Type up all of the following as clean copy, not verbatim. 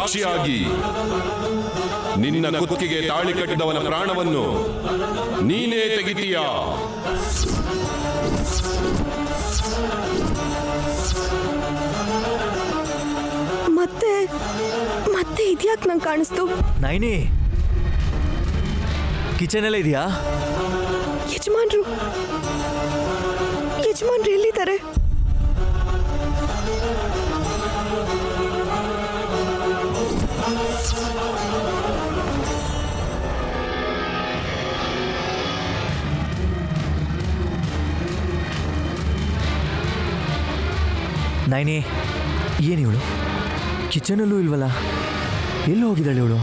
ಸಾಕ್ಷಿಯಾಗಿ ನಿನ್ನ ಕುತ್ತಿಗೆ ತಾಳಿ ಕಟ್ಟಿದವನ ಪ್ರಾಣವನ್ನು ನೀನೇ ತೆಗಿತೀಯಾ? ಮತ್ತೆ ಮತ್ತೆ ಇದ್ಯಾಕೆ ನಂಗೆ ಕಾಣಿಸ್ತು? ನೈನಿ, ಕಿಚನ್ ಎಲ್ಲ ಇದೆಯಾ? ಯಜಮಾನ್ರು ಎಲ್ಲಿದ್ದಾರೆ? ನೈನಿ, ಏನು ಇವಳು ಕಿಚನಲ್ಲೂ ಇಲ್ವಲ್ಲ? ಎಲ್ಲಿ ಹೋಗಿದ್ದಾಳೆ ಇವಳು?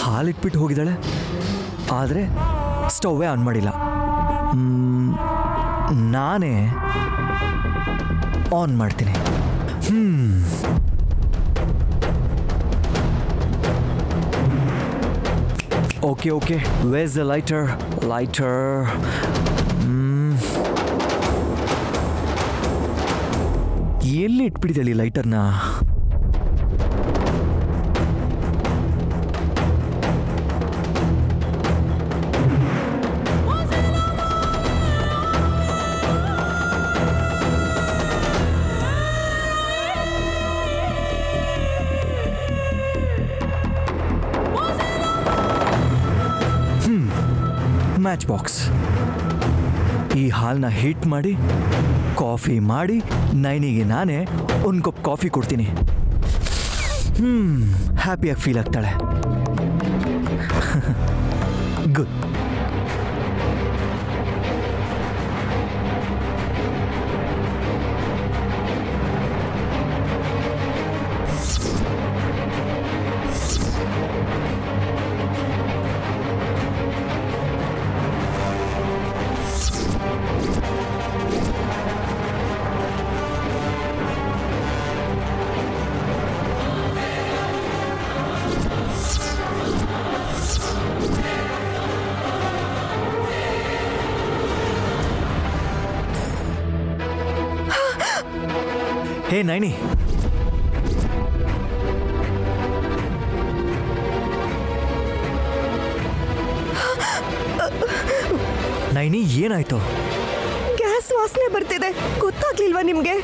ಹಾಲಿಟ್ಬಿಟ್ಟು ಹೋಗಿದ್ದಾಳೆ, ಆದರೆ ಸ್ಟವ್ವೇ ಆನ್ ಮಾಡಿಲ್ಲ. ನಾನೇ ಆನ್ ಮಾಡ್ತೀನಿ. Okay, wares the lighter? ಎಲ್ಲಿ ಇಟ್ಬಿಟ್ಟಿದ್ದಾಳೆ ಲೈಟರ್ನ? Match box. ಈ ಹಾಲನ್ನ ಹೀಟ್ ಮಾಡಿ ಕಾಫಿ ಮಾಡಿ ನೈನಿಗೆ ನಾನೇ ಒಂದು ಕಪ್ ಕಾಫಿ ಕೊಡ್ತೀನಿ. ಹ್ಯಾಪಿಯಾಗಿ ಫೀಲ್ ಆಗ್ತಾಳೆ. ಗುಡ್. ಹೇ ನೈನಿ, ಏನಾಯ್ತು? ಗ್ಯಾಸ್ ವಾಸನೆ ಬರ್ತಿದೆ, ಗೊತ್ತಾಗ್ಲಿಲ್ವಾ ನಿಮ್ಗೆ?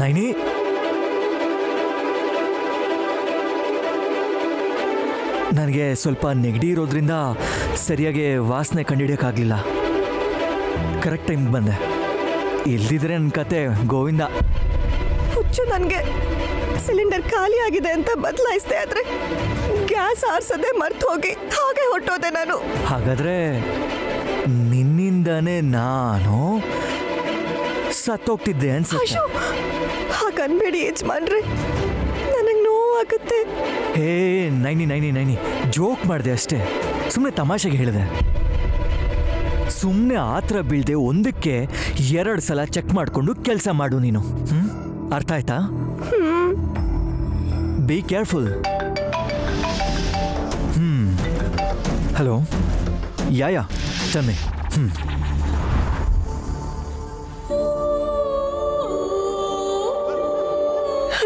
ನೈನಿ, ನನಗೆ ಸ್ವಲ್ಪ ನೆಗಡಿ ಇರೋದ್ರಿಂದ ಸರಿಯಾಗಿ ವಾಸನೆ ಕಂಡುಹಿಡಿಯೋಕ್ಕಾಗಲಿಲ್ಲ. ಕರೆಕ್ಟ್ ಟೈಮ್ಗೆ ಬಂದೆ. ಇಲ್ದಿದ್ರೆ ನನ್ನ ಕತೆ ಗೋವಿಂದ. ಹುಚ್ಚು, ನನಗೆ ಸಿಲಿಂಡರ್ ಖಾಲಿ ಆಗಿದೆ ಅಂತ ಬದಲಾಯಿಸ್ದೆ, ಆದ್ರೆ ಗ್ಯಾಸ್ ಆರ್ಸದೆ ಮರ್ತು ಹೋಗಿ ಹಾಗೆ ಹೊಟ್ಟೋದೆ ನಾನು. ಹಾಗಾದ್ರೆ ನಿನ್ನಿಂದಾನೇ ನಾನು ಸತ್ತೋಗ್ತಿದ್ದೆ ಅನ್ಸುತ್ತೆ. ಹಾಗನ್ಬೇಡಿ ಯಜಮಾನ್ರೆ, ನನಗೆ ನೋವಾಗುತ್ತೆ. ಹೇ ನೈನಿ, ಜೋಕ್ ಮಾಡಿದೆ ಅಷ್ಟೇ, ಸುಮ್ಮನೆ ತಮಾಷೆಗೆ ಹೇಳಿದೆ. ಸುಮ್ಮನೆ ಆತ್ರ ಬೀಳ್ದೆ ಒಂದಕ್ಕೆ 2 ಸಲ ಚೆಕ್ ಮಾಡಿಕೊಂಡು ಕೆಲಸ ಮಾಡು ನೀನು. ಅರ್ಥ ಆಯ್ತಾ? Be careful. ಹಲೋ, ಯಾ ಚನ್ನೆ.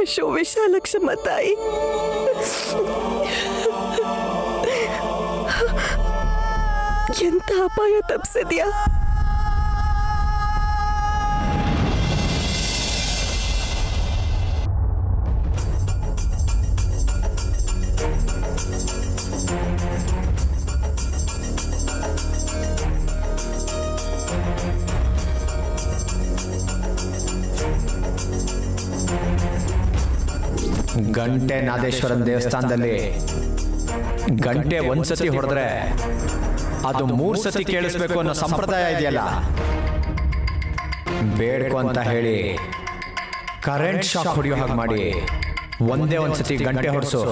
ಅಶೋ ವಿಶಾಲಕ್ಷಮ್ಮ ತಾಯಿ, ಎಂತ ಅಪಾಯ ತಪ್ಪಿಸಿದ್ಯಾ? ಗಂಟೆ ನಾದೇಶ್ವರನ ದೇವಸ್ಥಾನದಲ್ಲಿ ಗಂಟೆ ಒಂದ್ಸತಿ ಹೊಡೆದ್ರೆ ಅದು 3 ಸತಿ ಕೇಳಿಸ್ಬೇಕು ಅನ್ನೋ ಸಂಪ್ರದಾಯ ಇದೆಯಲ್ಲ, ಬೇಡ್ಕೊ ಅಂತ ಹೇಳಿ ಕರೆಂಟ್ ಶಾಕ್ ಹೊಡೆಯೋ ಹಾಗೆ ಮಾಡಿ ಒಂದೇ ಒಂದ್ಸತಿ ಗಂಟೆ ಹೊಡೆಸು.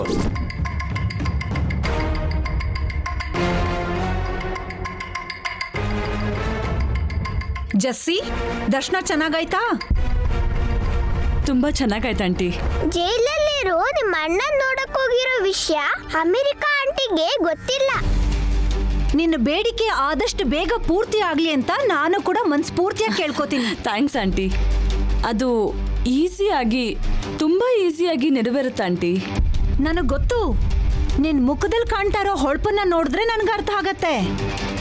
ಜಸ್ಸಿ, ದರ್ಶನ ಚೆನ್ನಾಗಾಯ್ತಾ? ತುಂಬಾ ಚೆನ್ನಾಗಾಯ್ತು ಆಂಟಿ. ಜೈಲಲ್ಲಿರೋ ನಿಮ್ಮ ಅಣ್ಣನ್ ನೋಡಕ್ ಹೋಗಿರೋ ವಿಷಯ ಅಮೆರಿಕಾ ಆಂಟಿಗೆ ಗೊತ್ತಿಲ್ಲ. ನಿನ್ನ ಬೇಡಿಕೆ ಆದಷ್ಟು ಬೇಗ ಪೂರ್ತಿ ಆಗ್ಲಿ ಅಂತ ನಾನು ಕೂಡ ಮನಸ್ಫೂರ್ತಿಯಾಗಿ ಕೇಳ್ಕೊತೀನಿ. Thanks aunty. ಅದು ಈಸಿಯಾಗಿ, ತುಂಬಾ ಈಸಿಯಾಗಿ ನೆರವೇರುತ್ತೆ ಆಂಟಿ. ನನಗ್ ಗೊತ್ತು, ನಿನ್ ಮುಖದಲ್ಲಿ ಕಾಣ್ತಾ ಇರೋ ಹೊಳಪನ್ನ ನೋಡಿದ್ರೆ ನನ್ಗೆ ಅರ್ಥ ಆಗತ್ತೆ.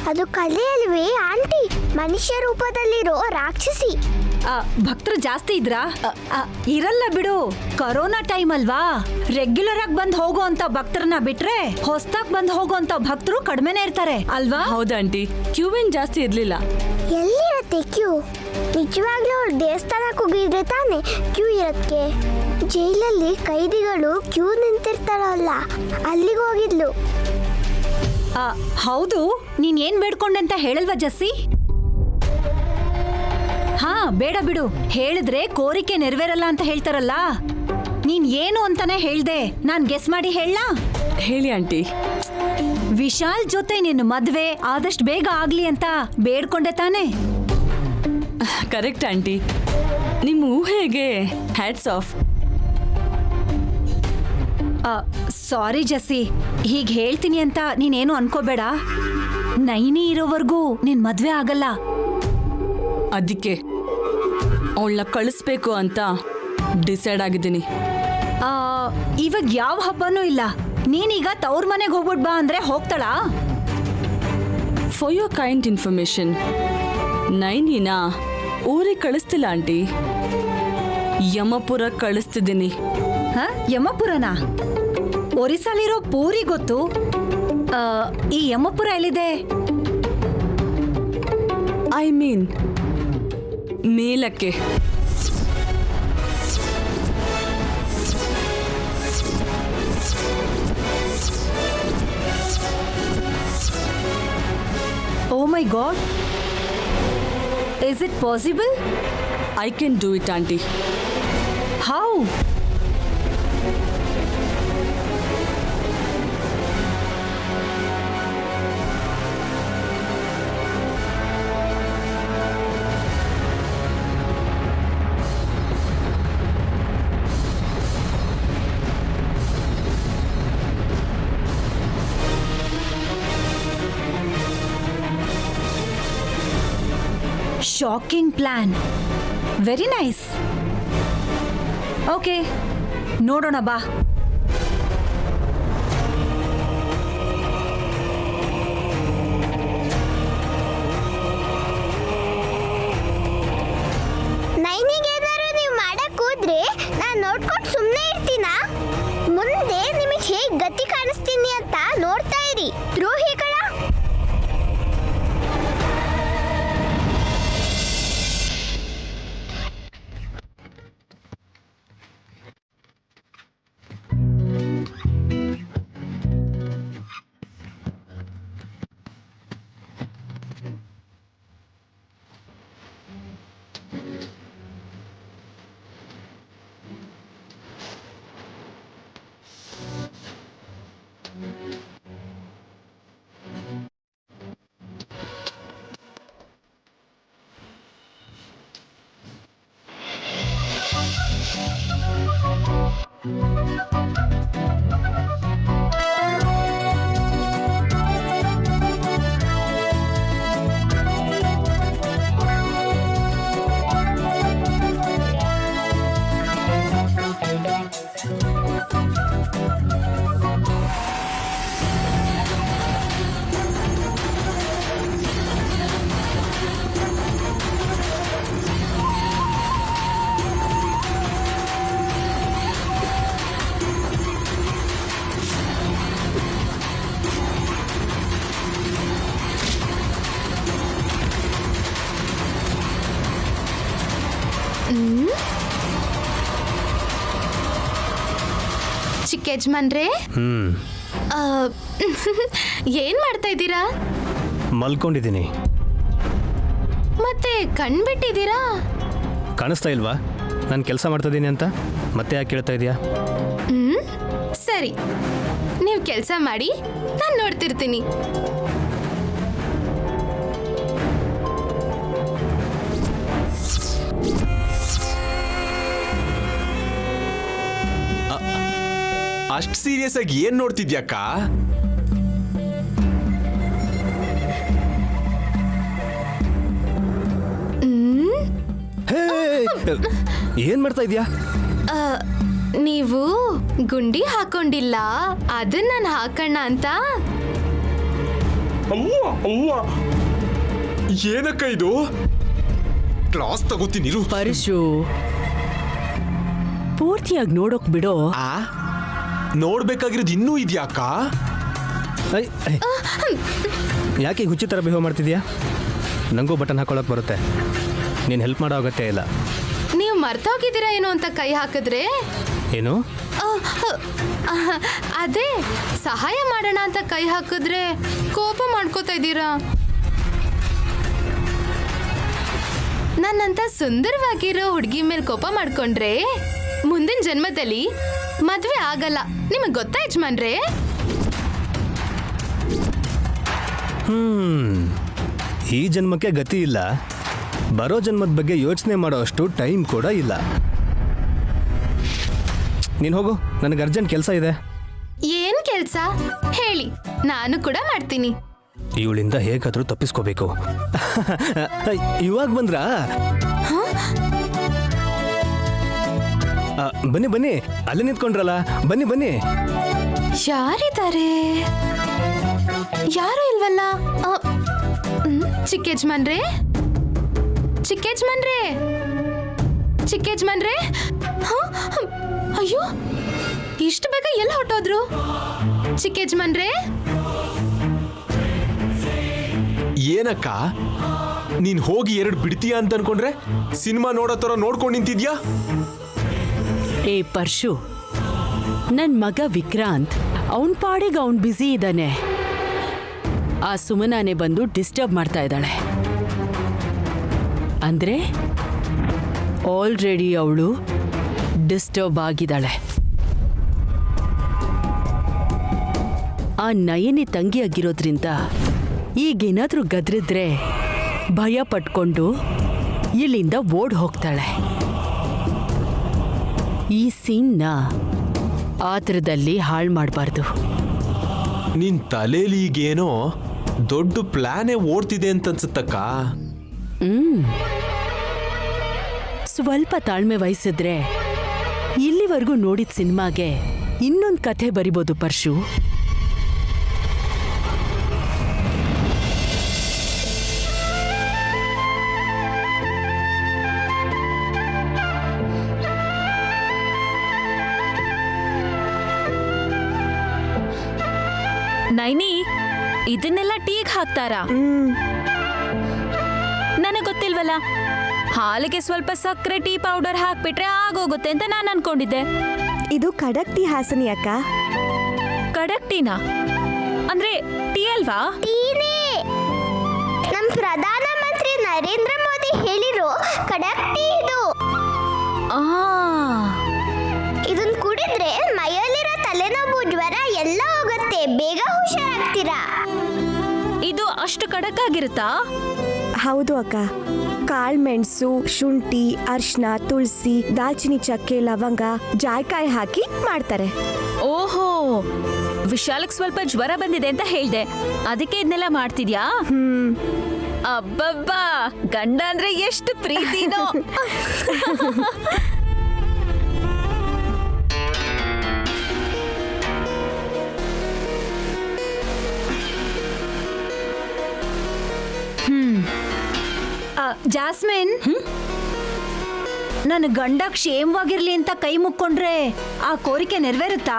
ಅದು ಕಲೆ ಅಲ್ವೇ ಆಂಟಿ? ಮನುಷ್ಯ ರೂಪದಲ್ಲಿರೋ ರಾಕ್ಷಸಿ. ಭಕ್ತರು ಜಾಸ್ತಿ ಇದ್ರಾ? ಇರಲ್ಲ ಬಿಡು, ಕರೋನಾ ಟೈಮ್ ಅಲ್ವಾ. ರೆಗ್ಯುಲರ್ ಆಗಿ ಬಂದ್ ಹೋಗೋ ಅಂತ ಭಕ್ತರನ್ನ ಬಿಟ್ರೆ ಹೊಸ್ದಾಗ್ ಬಂದ್ ಹೋಗೋ ಅಂತ ಭಕ್ತರು ಕಡಿಮೆನೇ ಇರ್ತಾರೆ ಅಲ್ವಾ? ಹೌದಾ ಆಂಟಿ, ಕ್ಯೂ ಏನ್ ಜಾಸ್ತಿ ಇರ್ಲಿಲ್ಲ. ಎಲ್ಲಿರತ್ತೆ ಕ್ಯೂ? ನಿಜವಾಗ್ಲೂ ಅವ್ರು ದೇವಸ್ಥಾನಕ್ಕೆ ಹೋಗಿದ್ರೆ ತಾನೆ ಕ್ಯೂ ಇರತ್ತೆ. ಜೈಲಲ್ಲಿ ಕೈದಿಗಳು ಕ್ಯೂ ನಿಂತಿರ್ತಾರಲ್ಲ, ಅಲ್ಲಿಗೆ ಹೋಗಿದ್ಲು. ಹೌದು, ನೀನ್ ಏನ್ ಬೇಡ್ಕೊಂಡೆ ಅಂತ ಹೇಳಲ್ವಾ ಜಸ್ಸಿ? ಹಾ, ಬೇಡ ಬಿಡು, ಹೇಳಿದ್ರೆ ಕೋರಿಕೆ ನೆರವೇರಲ್ಲ ಅಂತ ಹೇಳ್ತಾರಲ್ಲ. ನೀನ್ ಏನು ಅಂತಾನೆ ಹೇಳ್ದೆ, ನಾನ್ ಗೆಸ್ ಮಾಡಿ ಹೇಳಲಾ? ಹೇಳಿ ಆಂಟಿ. ವಿಶಾಲ್ ಜೊತೆ ನಿನ್ನ ಮದ್ವೆ ಆದಷ್ಟು ಬೇಗ ಆಗ್ಲಿ ಅಂತ ಬೇಡ್ಕೊಂಡೆ ತಾನೆ? ಕರೆಕ್ಟ್ ಆಂಟಿ, ನಿಮ್ಮ ಊಹೆಗೆ ಹ್ಯಾಟ್ಸ್ ಆಫ್. ಸಾರಿ ಜಸ್ಸಿ, ಹೀಗೆ ಹೇಳ್ತೀನಿ ಅಂತ ನೀನೇನು ಅನ್ಕೋಬೇಡ. ನೈನಿ ಇರೋವರೆಗೂ ನಿನ್ ಮದ್ವೆ ಆಗಲ್ಲ. ಅದಕ್ಕೆ ಅವಳನ್ನ ಕಳಿಸ್ಬೇಕು ಅಂತ ಡಿಸೈಡ್ ಆಗಿದ್ದೀನಿ. ಇವಾಗ ಯಾವ ಹಬ್ಬನೂ ಇಲ್ಲ. ನೀನೀಗ ತವ್ರ ಮನೆಗೆ ಹೋಗ್ಬಿಟ್ ಬಾ ಅಂದ್ರೆ ಹೋಗ್ತಾಳಾ? ಫಾರ್ ಯೋರ್ ಕೈಂಡ್ ಇನ್ಫಾರ್ಮೇಶನ್, ನೈನಿನ ಊರಿಗೆ ಕಳಿಸ್ತಿಲ್ಲ ಆಂಟಿ, ಯಮಪುರ ಕಳಿಸ್ತಿದ್ದೀನಿ. ಯಮಪುರನಾ? ಒರಿಸ್ಸಾಲಿರೋ ಪೂರಿ ಗೊತ್ತು. ಈ ಯಮಪುರ ಎಲ್ಲಿದೆ? ಐ ಮೀನ್ ಮೇಲಕ್ಕೆ. Oh my god, is it possible? I can do it aunty. How? Shocking plan, very nice. Okay, ನೋಡೋಣ ಬಾ. ನೈನಿಗೆ ಏನಾದ್ರು ನೀವು ಮಾಡಕ್ ಹೋದ್ರೆ ನಾನು ನೋಡ್ಕೊಂಡು ಸುಮ್ಮನೆ ಇರ್ತೀನಾ? ಮುಂದೆ ನಿಮಗೆ ಹೇಗೆ ಗತಿ ಕಾಣಿಸ್ತೀನಿ ಅಂತ ನೋಡ್ತಾ ಇರಿ ದ್ರೋಹಿಗಳ. ಚಿಕ್ಕ ಯಜಮಾನ್ರೆ, ಏನ್ ಮಾಡ್ತಾ ಇದ್ದೀರಾ? ಮಲ್ಕೊಂಡಿದ್ದೀನಿ. ಮತ್ತೆ ಕಣ್ಬಿಟ್ಟಿದ್ದೀರಾ? ಕಾಣಿಸ್ತಾ ಇಲ್ವಾ ನಾನು ಕೆಲಸ ಮಾಡ್ತಾ ಇದ್ದೀನಿ ಅಂತ? ಮತ್ತೆ ಯಾಕೆ ಕೇಳ್ತಾ ಇದೆಯಾ? ಸರಿ, ನೀವು ಕೆಲಸ ಮಾಡಿ, ನಾನು ನೋಡ್ತಿರ್ತೀನಿ. ಅಷ್ಟ್ ಸೀರಿಯಸ್ ಆಗಿ ಏನ್ ನೋಡ್ತಿದ್ಯಾಕ್ಕ? ಹೇ ಏನ್ ಮಾಡ್ತಾ ಇದೀಯಾ? ನೀವು ಗುಂಡಿ ಹಾಕೊಂಡಿಲ್ಲ, ಅದನ್ನ ನಾನು ಹಾಕೋಣ ಅಂತ. ಏನಕ್ಕ ಇದು? ಕ್ಲಾಸ್ ತಗೋತೀನಿ. ಪರಶು, ಪೂರ್ತಿಯಾಗಿ ನೋಡೋಕ್ ಬಿಡೋ. ನೋಡ್ಬೇಕಾಗಿರೋದು ಇನ್ನೂ ಇದ್ಯಾಕ್ಕ? ಯಾಕೆ ಹುಚ್ಚಿ ಥರ ಬಿಹೇವ್ ಮಾಡ್ತಿದ್ಯಾ? ನನಗೂ ಬಟನ್ ಹಾಕೊಳಕ್ ಬರುತ್ತೆ, ನೀನು ಹೆಲ್ಪ್ ಮಾಡೋ ಅಗತ್ಯ ಇಲ್ಲ. ನೀವು ಮರ್ತೋಗಿದ್ದೀರಾ ಏನೋ ಅಂತ ಕೈ ಹಾಕಿದ್ರೆ ಏನು? ಅದೇ ಸಹಾಯ ಮಾಡೋಣ ಅಂತ ಕೈ ಹಾಕಿದ್ರೆ ಕೋಪ ಮಾಡ್ಕೋತಾ ಇದ್ದೀರಾ. ನನ್ನಂತ ಸುಂದರವಾಗಿರೋ ಹುಡುಗಿ ಮೇಲೆ ಕೋಪ ಮಾಡ್ಕೊಂಡ್ರೆ ಮುಂದಿನ ಜನ್ಮದಲ್ಲಿ ಮದ್ವೆ ಆಗಲ್ಲ. ನಿಮಗೆ ಗೊತ್ತಾ ಯಜಮಾನ್ರೆ? ಈ ಜನ್ಮಕ್ಕೆ ಗತಿ ಇಲ್ಲ, ಬರೋ ಜನ್ಮದ ಬಗ್ಗೆ ಯೋಚನೆ ಮಾಡೋ ಅಷ್ಟು ಟೈಮ್ ಕೂಡ ಇಲ್ಲ. ನೀನು ಹೋಗು, ನನಗೆ ಅರ್ಜೆಂಟ್ ಕೆಲಸ ಇದೆ. ಏನ್ ಕೆಲ್ಸ ಹೇಳಿ, ನಾನು ಕೂಡ ಮಾಡ್ತೀನಿ. ಇವಳಿಂದ ಹೇಗಾದ್ರೂ ತಪ್ಪಿಸ್ಕೋಬೇಕು. ಇವಾಗ ಬಂದ್ರಾ? ಬನ್ನಿ ಬನ್ನಿ, ಅಲ್ಲೇ ನಿಂತ್ಕೊಂಡ್ರಲ್ಲ, ಬನ್ನಿ ಬನ್ನಿ. ಯಾರಿದ್ದಾರೆ? ಯಾರು ಇಲ್ವಲ್ಲ. ಚಿಕ್ಕ ಯಜಮಾನ್ರೆ, ಚಿಕ್ಕ ಯಜಮಾನ್ರೆ, ಚಿಕ್ಕ ಯಜಮಾನ್ರೆ. ಅಯ್ಯೋ, ಇಷ್ಟು ಬೇಗ ಎಲ್ಲ ಹೊಟ್ಟೋದ್ರು? ಚಿಕ್ಕ ಯಜಮಾನ್ರೆ. ಏನಕ್ಕ, ನೀನ್ ಹೋಗಿ 2 ಬಿಡ್ತೀಯ ಅಂತ ಅನ್ಕೊಂಡ್ರೆ ಸಿನಿಮಾ ನೋಡೋ ತರ ನೋಡ್ಕೊಂಡು ನಿಂತಿದ್ಯಾ? ಏ ಪರ್ಶು, ನನ್ ಮಗ ವಿಕ್ರಾಂತ್ ಅವನ್ ಪಾಡಿಗೆ ಅವನ್ ಬ್ಯುಸಿ ಇದ್ದಾನೆ. ಆ ಸುಮನಾನೆ ಬಂದು ಡಿಸ್ಟರ್ಬ್ ಮಾಡ್ತಾ ಇದ್ದಾಳೆ. ಅಂದ್ರೆ ಆಲ್ರೆಡಿ ಅವಳು ಡಿಸ್ಟರ್ಬ್ ಆಗಿದ್ದಾಳೆ. ಆ ನಯನಿ ತಂಗಿಯಾಗಿರೋದ್ರಿಂದ ಈಗೇನಾದ್ರೂ ಗದ್ರಿದ್ರೆ ಭಯ ಪಟ್ಕೊಂಡು ಇಲ್ಲಿಂದ ಓಡ್ ಹೋಗ್ತಾಳೆ. ಈ ಸೀನ್ನ ಆತರದಲ್ಲಿ ಹಾಳು ಮಾಡಬಾರ್ದು. ನಿನ್ ತಲೆಲಿ ಈಗೇನೋ ದೊಡ್ಡ ಪ್ಲಾನೇ ಓಡ್ತಿದೆ ಅಂತ ಅನ್ಸುತ್ತಕ್ಕ. ಸ್ವಲ್ಪ ತಾಳ್ಮೆ ವಹಿಸಿದ್ರೆ ಇಲ್ಲಿವರೆಗೂ ನೋಡಿದ ಸಿನಿಮಾಗೆ ಇನ್ನೊಂದು ಕಥೆ ಬರಿಬೋದು ಪರ್ಶು. ನೈನಿ, ಇದನ್ನೆಲ್ಲ ಟೀಗ್ ಹಾಕ್ತಾರಾ? ನನಗೆ ಗೊತ್ತಿಲ್ವಲ್ಲ. ಹಾಲಿಗೆ ಸ್ವಲ್ಪ ಸಕ್ಕರೆ, ಟೀ ಪೌಡರ್ ಹಾಕ್ಬಿಟ್ರೆ ಆಗೋಗುತ್ತೆ ಅಂತ ನಾನು ಅನ್ಕೊಂಡಿದ್ದೆ. ಇದು ಖಡಕ್ ಟೀ ಹಾಸನಿ ಅಕ್ಕ. ಖಡಕ್ ಟೀನಾ? ಅಂದ್ರೆ ಟೀ ಅಲ್ವಾ? ಟೀನೇ. ನಮ್ಮ ಪ್ರಧಾನ ಮಂತ್ರಿ ನರೇಂದ್ರ ಮೋದಿ ಹೇಳಿರೋ ಖಡಕ್ ಟೀ ಇದು. ಇದನ್ನ ಕುಡಿದ್ರೆ ಮೈಯಲ್ಲಿರೋ ತಲೆನೋವು, ಜ್ವರ ಎಲ್ಲ ಹೋಗುತ್ತೆ, ಬೇಗ ಹುಷಾರಾಗ್ತೀರಾ. ಇದು ಅಷ್ಟು ಖಡಕ್ ಆಗಿರುತ್ತಾ? ಹೌದು ಅಕ್ಕ. ಕಾಳ್ಮೆಣಸು, ಶುಂಠಿ, ಅರ್ಶಿನ, ತುಳಸಿ, ದಾಲ್ಚಿನ್ನಿ ಚಕ್ಕೆ, ಲವಂಗ, ಜಾಯ್ಕಾಯಿ ಹಾಕಿ ಮಾಡ್ತಾರೆ. ಓಹೋ, ವಿಶಾಲಕ್ ಸ್ವಲ್ಪ ಜ್ವರ ಬಂದಿದೆ ಅಂತ ಹೇಳ್ದೆ, ಅದಕ್ಕೆ ಇದನ್ನೆಲ್ಲ ಮಾಡ್ತಿದ್ಯಾ? ಅಬ್ಬಬ್ಬಾ, ಗಂಡ ಅಂದ್ರೆ ಎಷ್ಟು ಪ್ರೀತಿನೋ. ಜಾಸ್ಮಿನ್, ನನ್ನ ಗಂಡ ಕ್ಷೇಮವಾಗಿರ್ಲಿ ಅಂತ ಕೈ ಮುಕ್ಕೊಂಡ್ರೆ ಆ ಕೋರಿಕೆ ನೆರವೇರುತ್ತಾ?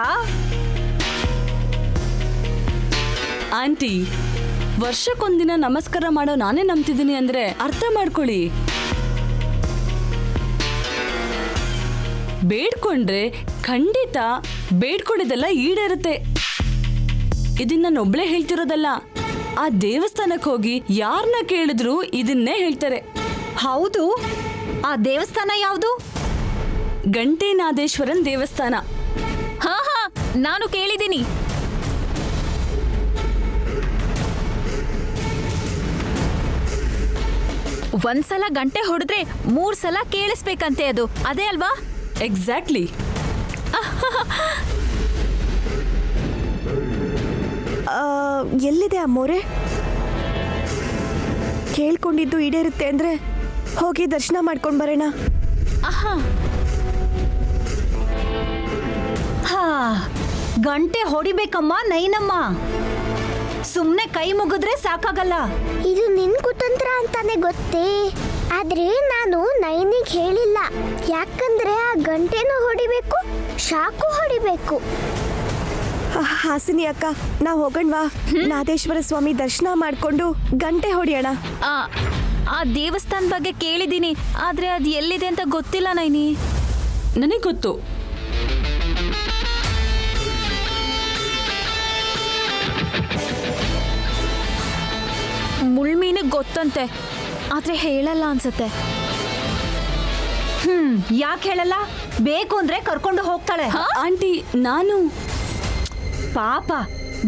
ಆಂಟಿ, ವರ್ಷಕ್ಕೊಂದಿನ ನಮಸ್ಕಾರ ಮಾಡೋ ನಾನೇ ನಂಬ್ತಿದ್ದೀನಿ ಅಂದ್ರೆ ಅರ್ಥ ಮಾಡ್ಕೊಳ್ಳಿ. ಬೇಡ್ಕೊಂಡ್ರೆ ಖಂಡಿತ ಬೇಡ್ಕೊಂಡಿದ್ದೆಲ್ಲ ಈಡೇರುತ್ತೆ. ಇದನ್ನ ನಾನೊಬ್ಳೇ ಹೇಳ್ತಿರೋದಲ್ಲ. ಆ ದೇವಸ್ಥಾನಕ್ಕೆ ಹೋಗಿ ಯಾರನ್ನ ಕೇಳಿದ್ರು ಇದನ್ನೇ ಹೇಳ್ತಾರೆ. ಹೌದು, ಆ ದೇವಸ್ಥಾನ ಯಾವುದು? ಗಂಟೇನಾದೇಶ್ವರನ್ ದೇವಸ್ಥಾನ. ಹಾ, ನಾನು ಕೇಳಿದ್ದೀನಿ. ಒಂದ್ಸಲ ಗಂಟೆ ಹೊಡೆದ್ರೆ 3 ಸಲ ಕೇಳಿಸ್ಬೇಕಂತೆ, ಅದು ಅದೇ ಅಲ್ವಾ? ಎಕ್ಸಾಕ್ಟ್ಲಿ. ಎಲ್ಲಿದೆ ಅಮ್ಮೋರೆ? ಕೇಳ್ಕೊಂಡಿದ್ದು ಈಡೇರುತ್ತೆ ಅಂದ್ರೆ ಹೋಗಿ ದರ್ಶನ ಮಾಡ್ಕೊಂಡು ಬರೋಣ. ಹಾ, ಗಂಟೆ ಹೊಡಿಬೇಕಮ್ಮ ನೈನಮ್ಮ. ಸುಮ್ನೆ ಕೈ ಮುಗಿದ್ರೆ ಸಾಕಾಗಲ್ಲ. ಇದು ನಿನ್ ಕುತಂತ್ರ ಅಂತಾನೆ ಗೊತ್ತೇ, ಆದ್ರೆ ನಾನು ನೈನಿಗೆ ಹೇಳಿಲ್ಲ. ಯಾಕಂದ್ರೆ ಆ ಗಂಟೆನೂ ಹೊಡಿಬೇಕು, ಶಾಕು ಹೊಡಿಬೇಕು. ಹಾಸಿನಿ ಅಕ್ಕ, ನಾವು ಹೋಗೋಣವಾ? ನಾದೇಶ್ವರ ಸ್ವಾಮಿ ದರ್ಶನ ಮಾಡ್ಕೊಂಡು ಗಂಟೆ ಹೊಡಿಯೋಣ. ಆ ದೇವಸ್ಥಾನ ಬಗ್ಗೆ ಕೇಳಿದೀನಿ, ಆದ್ರೆ ಅದು ಎಲ್ಲಿದೆ ಅಂತ ಗೊತ್ತಿಲ್ಲ ನೈನಿ. ನನಗೆ ಗೊತ್ತು. ಮುಳ್ಮೀನಿಗೆ ಗೊತ್ತಂತೆ, ಆದ್ರೆ ಹೇಳಲ್ಲ ಅನ್ಸತ್ತೆ. ಯಾಕೆ ಹೇಳಲ್ಲ? ಬೇಕು ಅಂದ್ರೆ ಕರ್ಕೊಂಡು ಹೋಗ್ತಾಳೆ. ಆಂಟಿ, ನಾನು ಪಾಪ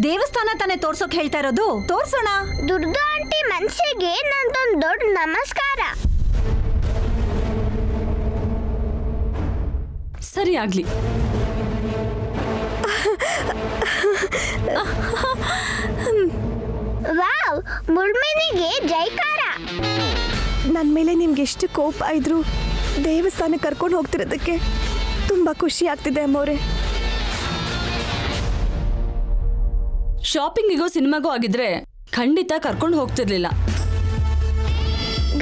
ದೇವಸ್ಥಾನ ತಾನೇ ತೋರ್ಸೋಕ್ ಹೇಳ್ತಾ ಇರೋದು. ತೋರ್ಸೋಣ. ದುರ್ಗಾ ಆಂಟಿ ಮನ್ಸಿಗೆ ನಂದೊಂದು ದೊಡ್ಡ ನಮಸ್ಕಾರ. ಸರಿ ಆಗ್ಲಿ. ವಾವ್, ಮುಳ್ಮಿನಿಗೆ ಜೈಕಾರ. ನನ್ನ ಮೇಲೆ ನಿಮ್ಗೆ ಎಷ್ಟು ಕೋಪ ಇದ್ರು ದೇವಸ್ಥಾನಕ್ಕೆ ಕರ್ಕೊಂಡು ಹೋಗ್ತಿರೋದಕ್ಕೆ ತುಂಬಾ ಖುಷಿ ಆಗ್ತಿದೆ ಅಮ್ಮವ್ರೆ. ಶಾಪಿಂಗಿಗೂ ಸಿನಿಮಾಗೂ ಆಗಿದ್ರೆ ಖಂಡಿತ ಕರ್ಕೊಂಡು ಹೋಗ್ತಿರ್ಲಿಲ್ಲ.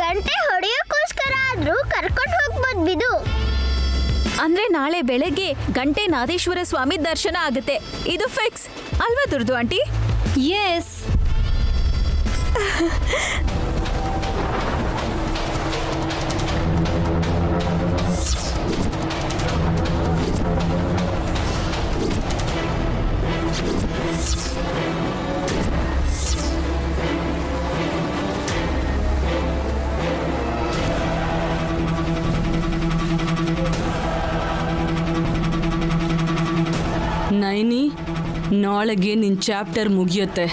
ಗಂಟೆ ಹೊಡೆಯೋಕ್ಕೋಸ್ಕರ ಆದ್ರೂ ಕರ್ಕೊಂಡು ಹೋಗ್ಬೋದು ಬಿಡು. ಅಂದ್ರೆ ನಾಳೆ ಬೆಳಗ್ಗೆ ಗಂಟೆ ನಾದೇಶ್ವರ ಸ್ವಾಮಿ ದರ್ಶನ ಆಗುತ್ತೆ. ಇದು ಫಿಕ್ಸ್ ಅಲ್ವಾ ದುರ್ದು ಆಂಟಿ? ಎಸ್. ನೈನಿ, ನಾಳೆಗೆ ನಿನ್ ಚಾಪ್ಟರ್ ಮುಗಿಯುತ್ತೆ.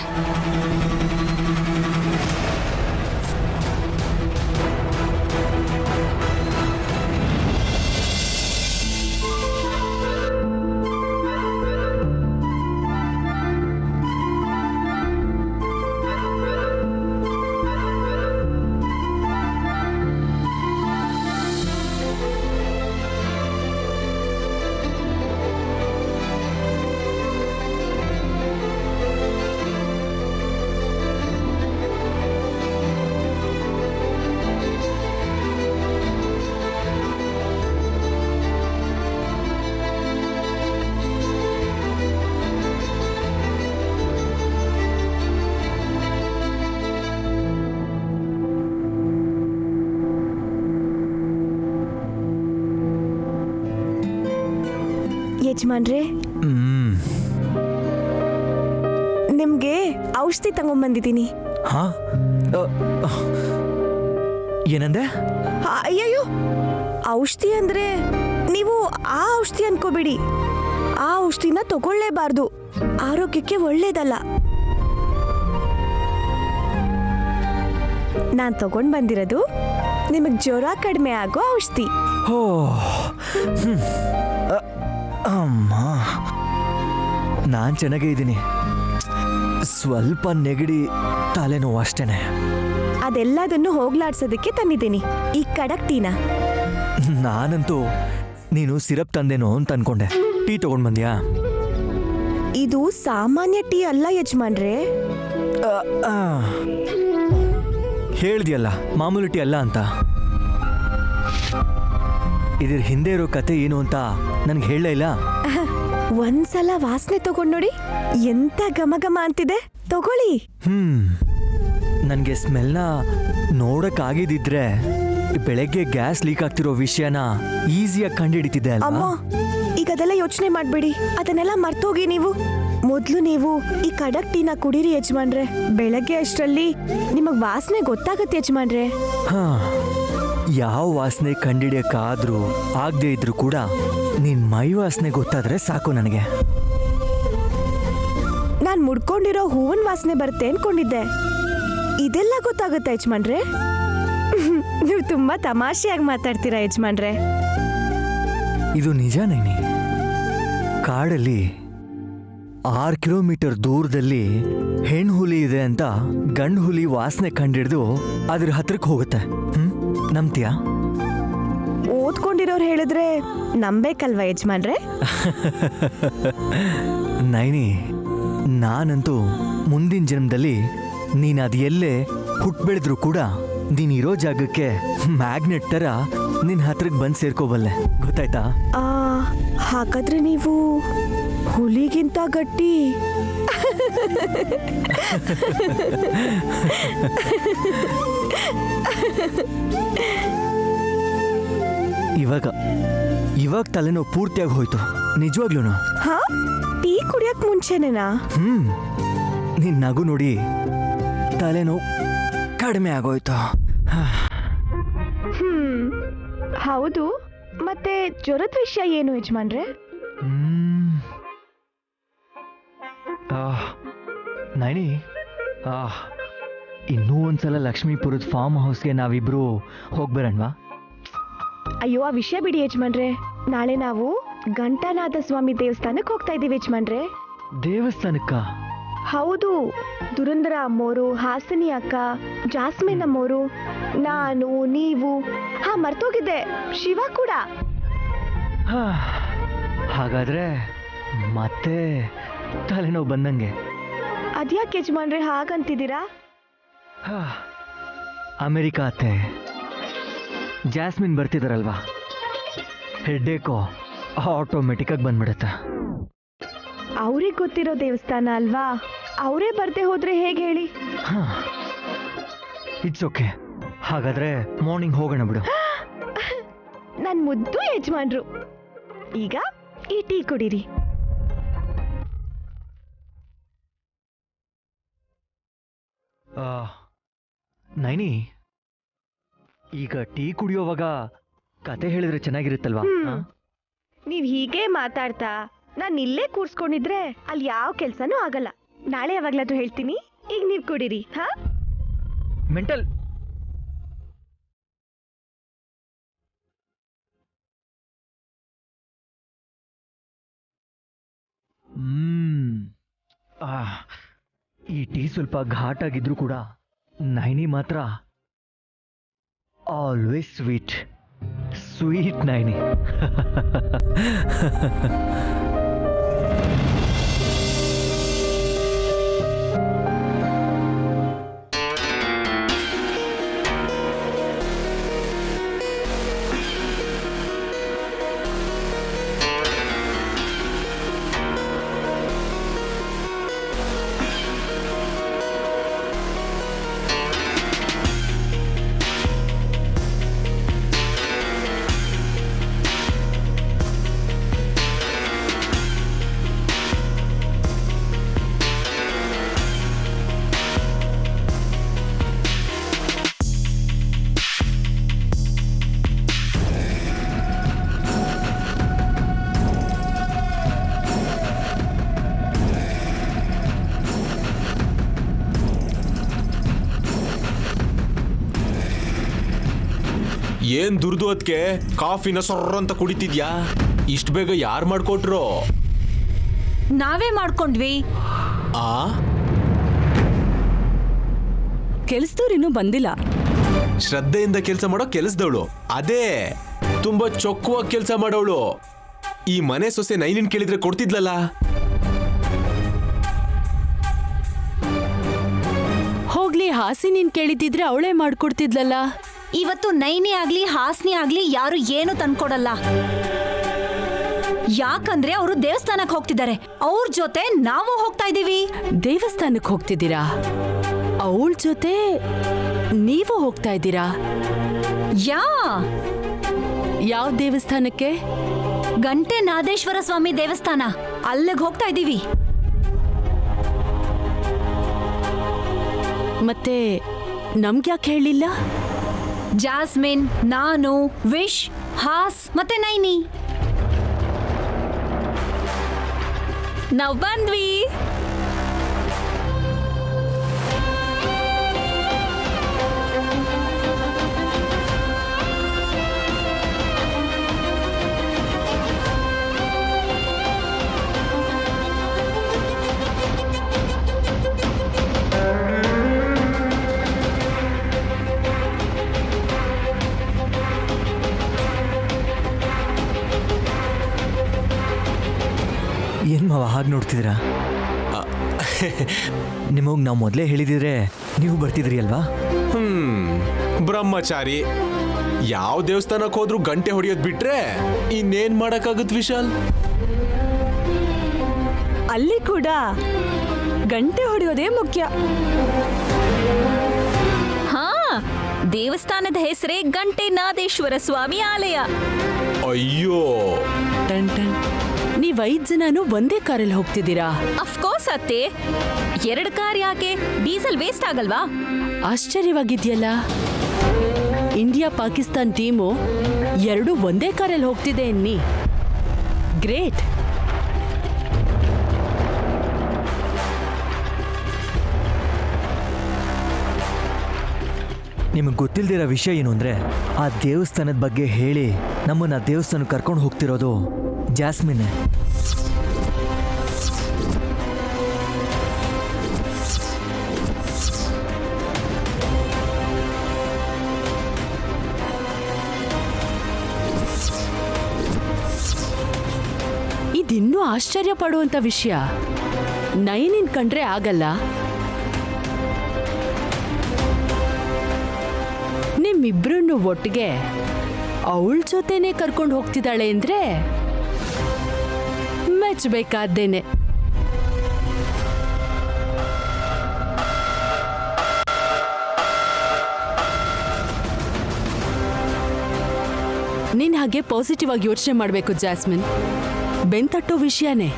ಯಜಮಾನ್ರೆ, ನಿಮ್ಗೆ ಔಷಧಿ ತಗೊಂಡ್ಬಂದಿದ್ದೀನಿ. ಹಾ, ಏನಂದೆ? ಅಯ್ಯಯ್ಯೋ, ಔಷಧಿ ಅಂದ್ರೆ ನೀವು ಆ ಔಷಧಿ ಅನ್ಕೋಬೇಡಿ. ಆ ಔಷಧಿನ ತಗೊಳ್ಳೇಬಾರ್ದು, ಆರೋಗ್ಯಕ್ಕೆ ಒಳ್ಳೇದಲ್ಲ. ನಾನ್ ತಗೊಂಡ್ ಬಂದಿರೋದು ನಿಮಗ್ ಜ್ವರ ಕಡಿಮೆ ಆಗೋ ಔಷಧಿ. ಓ, ಅಮ್ಮ, ನಾನು ಚೆನ್ನಾಗೇ ಇದ್ದೀನಿ. ಸ್ವಲ್ಪ ನೆಗಡಿ, ತಲೆನೋವು ಅಷ್ಟೇನೆ. ಅದೆಲ್ಲದನ್ನು ಹೋಗ್ಲಾಡ್ಸೋದಕ್ಕೆ ತಂದಿದ್ದೀನಿ ಈ ಕಡಕ್ ಟೀನ. ನಾನಂತೂ ನೀನು ಸಿರಪ್ ತಂದೇನೋ ಅಂತ ಅನ್ಕೊಂಡೆ. ಟೀ ತಗೊಂಡ್ ಬಂದ್ಯಾ? ಇದು ಸಾಮಾನ್ಯ ಟೀ ಅಲ್ಲ ಯಜಮಾನ್ರೆ. ಹೇಳ್ದಿಯಲ್ಲ ಮಾಮೂಲಿ ಟೀ ಅಲ್ಲ ಅಂತ. ಇದ್ರ ಹಿಂದೆ ಇರೋ ಕತೆ ಏನು ಅಂತ ನನ್ಗೆ ಹೇಳಲೇ ಇಲ್ಲ. ಒಂದ್ಸಲ ವಾಸನೆ ತಗೊಂಡ್ ನೋಡಿ, ಎಂತ ಘಮ ಘಮ ಅಂತಿದೆ. ತಗೊಳ್ಳಿ. ನನಗೆ ಸ್ಮೆಲ್ನ ನೋಡಕ್ಕಾಗಿದ್ದಿದ್ರೆ ಬೆಳಗ್ಗೆ ಗ್ಯಾಸ್ ಲೀಕ್ ಆಗ್ತಿರೋ ವಿಷಯನ ಈಸಿಯಾಗಿ ಕಂಡುಹಿಡಿತಿದ್ದೆ ಅಮ್ಮ, ಅಲ್ವಾ? ಈಗ ಅದೆಲ್ಲ ಯೋಚನೆ ಮಾಡ್ಬೇಡಿ, ಅದನ್ನೆಲ್ಲ ಮರ್ತೋಗಿ ನೀವು. ಮೊದ್ಲು ನೀವು ಈ ಕಡಕ್ ಟೀನ ಕುಡೀರಿ ಯಜಮಾನ್ರೆ. ಬೆಳಗ್ಗೆ ಅಷ್ಟರಲ್ಲಿ ನಿಮಗ್ ವಾಸನೆ ಗೊತ್ತಾಗತ್ತೆ ಯಜಮಾನ್ರೆ. ಹಾ, ಯಾವ ವಾಸನೆ ಕಂಡಿಡಿಯಕ್ಕಾದ್ರೂ ಆಗದೆ ಇದ್ರು ಕೂಡ ನಿನ್ ಮೈ ವಾಸನೆ ಗೊತ್ತಾದ್ರೆ ಸಾಕು ನನಗೆ. ನಾನ್ ಮುಡ್ಕೊಂಡಿರೋ ಹೂವಿನ ವಾಸನೆ ಬರುತ್ತೆ ಅನ್ಕೊಂಡಿದ್ದೆ, ಇದೆಲ್ಲ ಗೊತ್ತಾಗುತ್ತೆ ಯಜಮಾನ್ರೆ. ನೀವು ತುಂಬಾ ತಮಾಷೆಯಾಗಿ ಮಾತಾಡ್ತೀರಾ ಯಜಮಾನ್ರೆ. ಇದು ನಿಜ ನೈನಿ. ಕಾಡಲ್ಲಿ 6 ಕಿಲೋಮೀಟರ್ ದೂರದಲ್ಲಿ ಹೆಣ್ಣು ಹುಲಿ ಇದೆ ಅಂತ ಗಂಡು ಹುಲಿ ವಾಸನೆ ಕಂಡಿಡ್ದು ಅದ್ರ ಹತ್ರಕ್ಕೆ ಹೋಗುತ್ತೆ. ನಂಬ್ತೀಯಾ? ಓದ್ಕೊಂಡಿರೋರು ಹೇಳಿದ್ರೆ ನಂಬೇಕಲ್ವಾ ಯಜಮಾನ್ರೆ? ನೈನಿ, ನಾನಂತೂ ಮುಂದಿನ ಜನ್ಮದಲ್ಲಿ ನೀನು ಅದು ಎಲ್ಲೇ ಹುಟ್ಟು ಬೆಳೆದ್ರು ಕೂಡ ನೀನಿರೋ ಜಾಗಕ್ಕೆ ಮ್ಯಾಗ್ನೆಟ್ ಥರ ನಿನ್ನ ಹತ್ರಕ್ಕೆ ಬಂದು ಸೇರ್ಕೋಬಲ್ಲೆ, ಗೊತ್ತಾಯ್ತಾ? ಹಾಗಾದ್ರೆ ನೀವು ಹುಲಿಗಿಂತ ಗಟ್ಟಿ. ಇವಾಗ ತಲೆನೋವು ಪೂರ್ತಿಯಾಗಿ ಹೋಯ್ತು, ನಿಜವಾಗ್ಲೂ. ಹಾ, ಟೀ ಕುಡಿಯಕ್ ಮುಂಚೆನೇನಾ? ನಿನ್ನ ನಗು ನೋಡಿ ತಲೆನೋವು ಕಡಿಮೆ ಆಗೋಯ್ತು. ಹೌದು, ಮತ್ತೆ ಜ್ವರದ ವಿಷಯ ಏನು ಯಜಮಾನ್ರೆ? ನೈನಿ, ಇನ್ನೂ ಒಂದ್ಸಲ ಲಕ್ಷ್ಮೀಪುರದ ಫಾರ್ಮ್ ಹೌಸ್ಗೆ ನಾವಿಬ್ರು ಹೋಗ್ಬರಣ್ವಾ? ಅಯ್ಯೋ, ಆ ವಿಷಯ ಬಿಡಿ ಯಜಮಾನ್ರೆ. ನಾಳೆ ನಾವು ಘಂಟಾನಾಥ ಸ್ವಾಮಿ ದೇವಸ್ಥಾನಕ್ಕೆ ಹೋಗ್ತಾ ಇದ್ದೀವಿ ಯಜಮಾನ್ರೆ. ದೇವಸ್ಥಾನಕ್ಕ? ಹೌದು. ದುರಂದರ ಅಮ್ಮೋರು, ಹಾಸಿನಿ ಅಕ್ಕ, ಜಾಸ್ಮಿನ್ ಅಮ್ಮೋರು, ನಾನು, ನೀವು, ಮರ್ತೋಗಿದ್ದೆ, ಶಿವ ಕೂಡ. ಹಾಗಾದ್ರೆ ಮತ್ತೆ ತಲೆನೋವು ಬಂದಂಗೆ. ಅದ್ಯಾಕೆ ಯಜಮಾನ್ರೆ ಹಾಗಂತಿದ್ದೀರಾ? ಅಮೆರಿಕಾ ಅತ್ತೆ ಜಾಸ್ಮಿನ್ ಬರ್ತಿದಾರಲ್ವಾ, ಹೆಡ್ಡೇಕೋ ಆಟೋಮೆಟಿಕ್ಕಾಗಿ ಬಂದ್ಬಿಡುತ್ತೆ. ಅವ್ರಿಗೆ ಗೊತ್ತಿರೋ ದೇವಸ್ಥಾನ ಅಲ್ವಾ, ಅವರೇ ಬರ್ದೆ ಹೋದ್ರೆ ಹೇಗೆ ಹೇಳಿ? It's okay. ಹಾಗಾದ್ರೆ ಮಾರ್ನಿಂಗ್ ಹೋಗೋಣ ಬಿಡು. ನನ್ ಮುದ್ದು ಯಜಮಾನ್ರು. ಈಗ ಈ ಟೀ ಕುಡೀರಿ. ನೈನಿ, ಈಗ ಟೀ ಕುಡಿಯೋವಾಗ ಕತೆ ಹೇಳಿದ್ರೆ ಚೆನ್ನಾಗಿರುತ್ತಲ್ವಾ? ನೀವ್ ಹೀಗೆ ಮಾತಾಡ್ತಾ ನಾನ್ ಇಲ್ಲೇ ಕೂರ್ಸ್ಕೊಂಡಿದ್ರೆ ಅಲ್ಲಿ ಯಾವ ಕೆಲ್ಸನೂ ಆಗಲ್ಲ. ನಾಳೆ ಯಾವಾಗ್ಲಾದ್ರೂ ಹೇಳ್ತೀನಿ, ಈಗ ನೀವ್ ಕುಡೀರಿ. ಮೆಂಟಲ್. ಈ ಟೀ ಸ್ವಲ್ಪ ಘಾಟಾಗಿದ್ರು ಕೂಡ ನೈನಿ ಮಾತ್ರ ಆಲ್ವೇಸ್ ಸ್ವೀಟ್. ಸ್ವೀಟ್ ನೈನಿ. ಏನ್ ದುರ್ದು ಅದಕ್ಕೆ ಕಾಫಿನ ಸೊರ್ರ ಅಂತ ಕುಡಿತಿದ್ಯಾ? ಇಷ್ಟು ಬೇಗ ಯಾರು ಮಾಡ್ಕೊಟ್ರು? ನಾವೇ ಮಾಡ್ಕೊಂಡ್ವಿ. ಕೆಲ್ಸದವ್ರು ಇನ್ನೂ ಬಂದಿಲ್ಲ. ಶ್ರದ್ಧೆಯಿಂದ ಕೆಲಸ ಮಾಡೋ ಕೆಲಸದವಳು, ಅದೇ ತುಂಬಾ ಚೊಕ್ಕವಾಗಿ ಕೆಲಸ ಮಾಡೋಳು. ಈ ಮನೆ ಸೊಸೆ ನೈನಿನ್ ಕೇಳಿದ್ರೆ ಕೊಡ್ತಿದ್ಲಲ್ಲ. ಹೋಗ್ಲಿ, ಹಾಸಿ ನೀನ್ ಕೇಳಿದ್ರೆ ಅವಳೇ ಮಾಡ್ಕೊಡ್ತಿದ್ಲಲ್ಲ. ಇವತ್ತು ನೈನಿ ಆಗ್ಲಿ ಹಾಸ್ನಿ ಆಗ್ಲಿ ಯಾರು ಏನು ತಂದ್ಕೊಡಲ್ಲ. ಯಾಕಂದ್ರೆ ಅವರು ದೇವಸ್ಥಾನಕ್ಕೆ ಹೋಗ್ತಿದ್ದಾರೆ. ಅವ್ರ ಜೊತೆ ನಾವು ಹೋಗ್ತಾ ಇದೀವಿ. ದೇವಸ್ಥಾನಕ್ಕೆ ಹೋಗ್ತಿದ್ದೀರಾ? ಅವಳ ಜೊತೆ ನೀವು ಹೋಗ್ತಾ ಇದ್ದೀರಾ? ಯಾವ ದೇವಸ್ಥಾನಕ್ಕೆ? ಘಂಟೆನಾಥೇಶ್ವರ ಸ್ವಾಮಿ ದೇವಸ್ಥಾನ. ಅಲ್ಲಿಗೆ ಹೋಗ್ತಾ ಇದೀವಿ. ಮತ್ತೆ ನಮ್ಗ್ಯಾಕೆ ಹೇಳಿಲ್ಲ? ಜಾಸ್ಮಿನ್, ನಾನು, ವಿಶ್, ಹಾಸ್ ಮತ್ತೆ ನೈನಿ ನಾವ್ ಬಂದ್ವಿ. ಏನ್ ಮಾವ ಹಾಗೆ ನೋಡ್ತಿದ್ದೀರಾ? ನಿಮಗೆ ನಾವು ಮೊದಲೇ ಹೇಳಿದಿದ್ರೆ ನೀವು ಬರ್ತಿದ್ರಿ ಅಲ್ವಾ? ಬ್ರಹ್ಮಚಾರಿ ಯಾವ ದೇವಸ್ಥಾನಕ್ಕೆ ಹೋದ್ರೂ ಗಂಟೆ ಹೊಡೆಯೋದ್ ಬಿಟ್ರೆ ಇನ್ನೇನ್ ಮಾಡಕ್ಕಾಗತ್ ವಿಶಾಲ್? ಅಲ್ಲಿ ಕೂಡ ಗಂಟೆ ಹೊಡೆಯೋದೇ ಮುಖ್ಯ. ಹಾ, ದೇವಸ್ಥಾನದ ಹೆಸರೇ ಗಂಟೆನಾದೇಶ್ವರ ಸ್ವಾಮಿ ಆಲಯ. ಅಯ್ಯೋ, ಟನ್ ಟನ್. ನೀವ್ 5 ಜನನು ಒಂದೇ ಕಾರಲ್ಲಿ ಹೋಗ್ತಿದ್ದೀರಾ? ಅಫ್ಕೋರ್ಸ್ ಅತ್ತೆ, 2 ಕಾರ್ ಯಾಕೆ? ಡೀಸೆಲ್ ವೇಸ್ಟ್ ಆಗಲ್ವಾ? ಆಶ್ಚರ್ಯವಾಗಿದ್ಯಲ್ಲ, ಇಂಡಿಯಾ ಪಾಕಿಸ್ತಾನ್ ಟೀಮು 2 ಒಂದೇ ಕಾರಲ್ಲಿ ಹೋಗ್ತಿದೆ ಅನ್ನಿ. ಗ್ರೇಟ್. ನಿಮಗೆ ಗೊತ್ತಿಲ್ದಿರೋ ವಿಷಯ ಏನು ಅಂದರೆ, ಆ ದೇವಸ್ಥಾನದ ಬಗ್ಗೆ ಹೇಳಿ ನಮ್ಮನ್ನು ಆ ದೇವಸ್ಥಾನಕ್ಕೆ ಕರ್ಕೊಂಡು ಹೋಗ್ತಿರೋದು ಜಾಸ್ಮಿನ್. ಇದಿನ್ನೂ ಆಶ್ಚರ್ಯ ಪಡುವಂತ ವಿಷಯ. ನೈನಿನ್ ಕಂಡ್ರೆ ಆಗಲ್ಲ, ನಿಮ್ಮಿಬ್ರನ್ನು ಒಟ್ಟಿಗೆ ಅವಳ ಜೊತೆನೆ ಕರ್ಕೊಂಡು ಹೋಗ್ತಿದ್ದಾಳೆ ಅಂದ್ರೆ ಮೆಚ್ಚಬೇಕಾದ್ದೇನೆ. ನೀನ್ ಹಾಗೆ ಪಾಸಿಟಿವ್ ಆಗಿ ಯೋಚನೆ ಮಾಡಬೇಕು ಜಾಸ್ಮಿನ್. ಬೆಂತಟ್ಟೋ ವಿಷಯನೇ.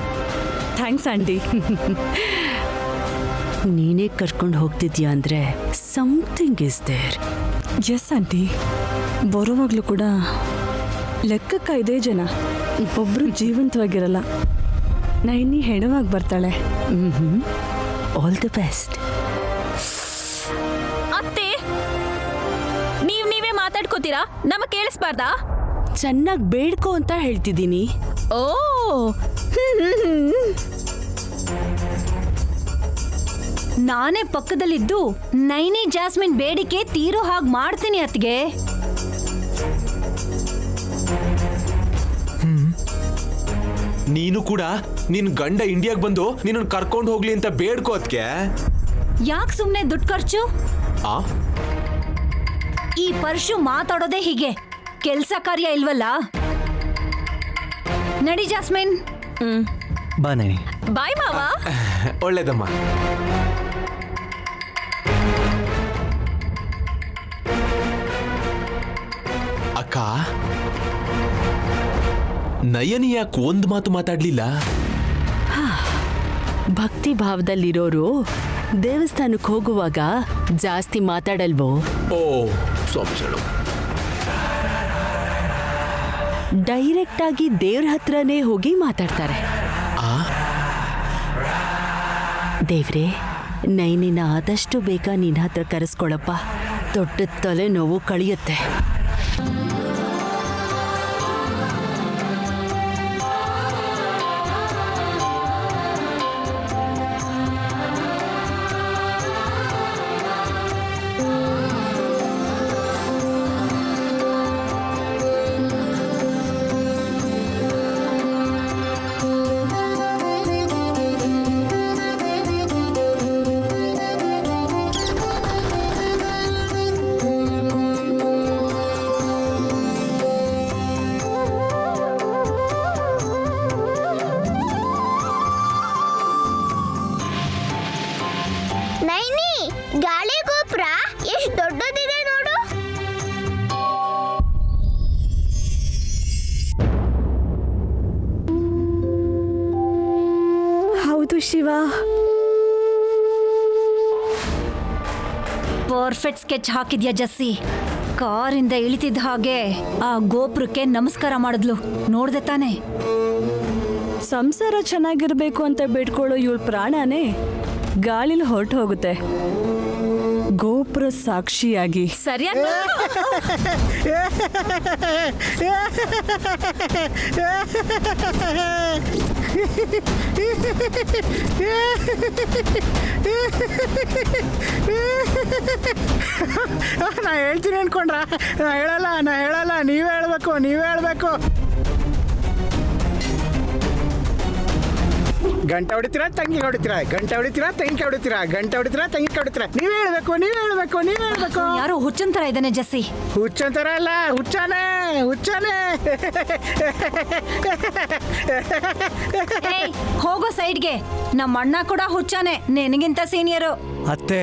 Thanks aunty. ನೀನೇ ಕರ್ಕೊಂಡು ಹೋಗ್ತಿದ್ಯಾ ಅಂದ್ರೆ something is there. Yes aunty, ಬರುವಾಗ್ಲೂ ಕೂಡ ಲೆಕ್ಕಕ್ಕ 5 ಜನ, ಒಬ್ರು ಜೀವಂತವಾಗಿರಲ್ಲ. ನೈನಿ ಹೆಣವಾಗಿ ಬರ್ತಾಳೆ. All the best. ಅತ್ತೆ, ನೀವೇ ಮಾತಾಡ್ಕೋತೀರಾ? ನಮಗ್ ಕೇಳಿಸ್ಬಾರ್ದಾ? ಚೆನ್ನಾಗಿ ಬೇಡ್ಕೋ ಅಂತ ಹೇಳ್ತಿದ್ದೀನಿ. ಓ, ನಾನೇ ಪಕ್ಕದಲ್ಲಿದ್ದು ನೈನಿ ಜಾಸ್ಮಿನ್ ಬೇಡಿಕೆ ತೀರೋ ಹಾಗೆ ಮಾಡ್ತೀನಿ ಅತ್ಗೆ. ನೀನು ಕೂಡ ನಿನ್ ಗಂಡ ಇಂಡಿಯಾಗ್ ಬಂದು ನಿನ್ನ ಕರ್ಕೊಂಡು ಹೋಗ್ಲಿ ಅಂತ ಬೇಡ್ಕೋ ಅದ್ಕೆ. ಯಾಕೆ ಸುಮ್ನೆ ದುಡ್ಡು ಖರ್ಚು? ಆ ಈ ಪರ್ಶು ಮಾತಾಡೋದೇ ಹೀಗೆ. ಕೆಲ್ಸ ಕಾರ್ಯ ಇಲ್ವಲ್ಲ. ನಡಿ ಜಾಸ್ಮಿನ್. ಬಾ ನೈನಿ. ಬಾಯ್ ಮಾವ. ಒಳ್ಳೇದಮ್ಮ. ಅಕ್ಕ, ನಯನಿ ಯಾಕೆ ಒಂದ್ ಮಾತು ಮಾತಾಡ್ಲಿಲ್ಲ? ಭಕ್ತಿ ಭಾವದಲ್ಲಿರೋರು ದೇವಸ್ಥಾನಕ್ಕೆ ಹೋಗುವಾಗ ಜಾಸ್ತಿ ಮಾತಾಡಲ್ವೋ? ಓ, ಸ್ವಾಮಿಗಳು ಡೈರೆಕ್ಟ್ ಆಗಿ ದೇವ್ರ ಹತ್ರನೇ ಹೋಗಿ ಮಾತಾಡ್ತಾರೆ. ದೇವ್ರೆ, ನೈನಿನ ಆದಷ್ಟು ಬೇಗ ನಿನ್ನ ಹತ್ರ ಕರೆಸ್ಕೊಳಪ್ಪ. ದೊಡ್ಡ ತಲೆನೋವು ಕಳಿಯುತ್ತೆ. ನೈನಿ, ಗಾಳಿ ಗೋಪುರ ಎಷ್ಟು ದೊಡ್ಡದಿದೆ ನೋಡು. ಹೌದು ಶಿವ, ಪರ್ಫೆಕ್ಟ್ ಸ್ಕೆಚ್ ಹಾಕಿದ್ಯಾ ಜಸ್ಸಿ. ಕಾರಿಂದ ಇಳಿತಿದ್ದ ಹಾಗೆ ಆ ಗೋಪುರಕ್ಕೆ ನಮಸ್ಕಾರ ಮಾಡಿದ್ಲು, ನೋಡ್ದೆ ತಾನೆ? ಸಂಸಾರ ಚೆನ್ನಾಗಿರ್ಬೇಕು ಅಂತ ಬೇಡ್ಕೊಳ್ಳೋ ಇವಳ ಪ್ರಾಣನೇ ಗಾಳಿಲಿ ಹೊರಟು ಹೋಗುತ್ತೆ. ಗೋಪುರ ಸಾಕ್ಷಿಯಾಗಿ. ಸರಿಯಾಗಿ ನಾ ಹೇಳ್ತೀನಿ ಅನ್ಕೊಂಡ್ರ? ನಾ ಹೇಳಲ್ಲ, ನೀವೇ ಹೇಳ್ಬೇಕು. ಗಂಟೆ ಹೊಡಿತೀರಾ ತಂಗಿಗೆ ಹೊಡಿತೀರಾ, ಗಂಟೆ ಹೊಡಿತೀರಾ ತಂಗಿಗೆ ಹೊಡಿತೀರಾ, ಗಂಟೆ ಹೊಡಿತೀರಾ ತಂಗಿಗೆ ಹೊಡಿತೀರಾ. ನೀವೇ ಹೇಳ್ಬೇಕು, ನೀವೇ ಹೇಳ್ಬೇಕು, ನೀವೇ ಹೇಳ್ಬೇಕು. ಯಾರೋ ಹುಚ್ಚನ್ ತರ ಇದ್ದಾನೆ ಜಸ್ಸಿ. ಹುಚ್ಚಂತರ ಅಲ್ಲ, ಹುಚ್ಚಾನೆ ಹುಚ್ಚಾನೆ. ಏಯ್, ಹೋಗೋ ಸೈಡ್ಗೆ. ನಮ್ಮ ಅಣ್ಣ ಕೂಡ ಹುಚ್ಚಾನೆ, ನಿನಗಿಂತ ಸೀನಿಯರು. ಅತ್ತೆ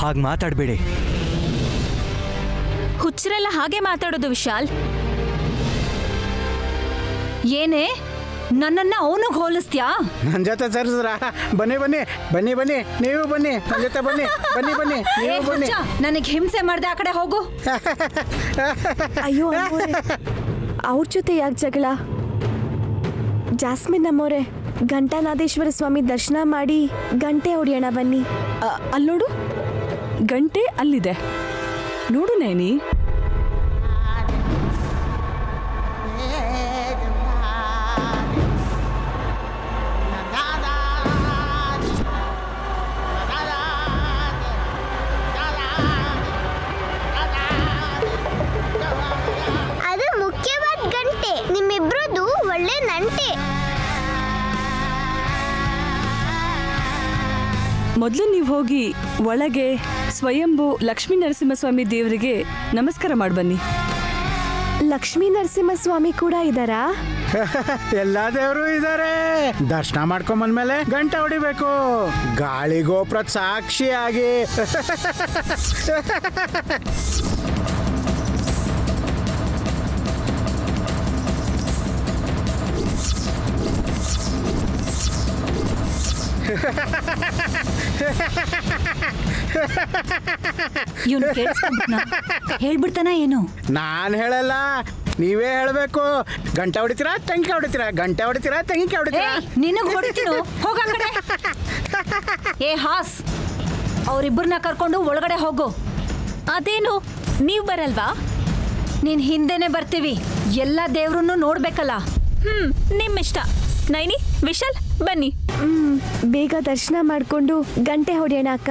ಹಾಗೆ ಮಾತಾಡಬೇಡಿ. ಹುಚ್ಚರೆಲ್ಲ ಹಾಗೆ ಮಾತಾಡೋದು ವಿಶಾಲ್. ಏನೇ ನನ್ನನ್ನ ಅವನಿಗೆ ಹೋಲಿಸ್ತ್ಯಾ? ನನ್ನ ಜೊತೆ ಸೇರಿಸ್ರ? ಬನ್ನಿ ಬನ್ನಿ ಬನ್ನಿ ಬನ್ನಿ, ನೀವು ಬನ್ನಿ ನನ್ನ ಜೊತೆ ಬನ್ನಿ, ಬನ್ನಿ ಬನ್ನಿ ನೀವು ಬನ್ನಿ. ನನಗೆ ಹಿಂಸೆ ಮಾಡ್ದೆ, ಆ ಕಡೆ ಹೋಗು. ಅಯ್ಯೋ ಅವ್ರ ಜೊತೆ ಯಾಕೆ ಜಗಳ? ಜಾಸ್ಮಿನ್ ನಮ್ಮೋರೆ, ಘಂಟಾನಾದೇಶ್ವರ ಸ್ವಾಮಿ ದರ್ಶನ ಮಾಡಿ ಗಂಟೆ ಹೊಡಿಯೋಣ ಬನ್ನಿ. ಅಲ್ಲಿ ನೋಡು, ಗಂಟೆ ಅಲ್ಲಿದೆ ನೋಡು ನೈನಿ. ಅದು ಮುಖ್ಯವಾದ ಗಂಟೆ, ನಿಮ್ಮಿಬ್ರದ್ದು ಒಳ್ಳೆ ನಂಟೆ. ಮೊದಲು ನೀವು ಹೋಗಿ ಒಳಗೆ ಸ್ವಯಂಭೂ ಲಕ್ಷ್ಮೀ ನರಸಿಂಹಸ್ವಾಮಿ ದೇವರಿಗೆ ನಮಸ್ಕಾರ ಮಾಡಿ ಬನ್ನಿ. ಲಕ್ಷ್ಮೀ ನರಸಿಂಹಸ್ವಾಮಿ ಕೂಡ ಇದ್ದಾರಾ? ಎಲ್ಲ ದೇವರು ಇದ್ದಾರೆ. ದರ್ಶನ ಮಾಡ್ಕೊಂಬಂದ್ಮೇಲೆ ಗಂಟೆ ಹೊಡಿಬೇಕು, ಗಾಳಿ ಗೋಪುರ ಸಾಕ್ಷಿಯಾಗಿ. ಇವನು ಹೇಳ್ಬಿಡ್ತಾನ ಏನು? ನಾನು ಹೇಳಲ್ಲ, ನೀವೇ ಹೇಳಬೇಕು. ಗಂಟೆ ಹೊಡಿತೀರಾ ತಂಗಿ ಹೊಡಿತೀರಾ, ಗಂಟೆ ಹೊಡಿತೀರಾ ತಂಗಿ ಹೊಡಿತೀರಾ. ನಿನಗ್ ಹೊಡಿತೀನು, ಹೋಗ ಕಡೆ. ಏ ಹಾಸ್, ಅವರಿಬ್ಬರನ್ನ ಕರ್ಕೊಂಡು ಒಳಗಡೆ ಹೋಗು. ಅದೇನು ನೀವು ಬರಲ್ವಾ? ನೀನ್ ಹಿಂದೆನೆ ಬರ್ತೀವಿ, ಎಲ್ಲ ದೇವ್ರನ್ನು ನೋಡ್ಬೇಕಲ್ಲ. ನಿಮ್ಮಿಷ್ಟ. ನೈನಿ, ವಿಶಾಲ್ ಬನ್ನಿ. ಬೇಗ ದರ್ಶನ ಮಾಡ್ಕೊಂಡು ಗಂಟೆ ಹೊಡಿಯೋಣ ಅಕ್ಕ.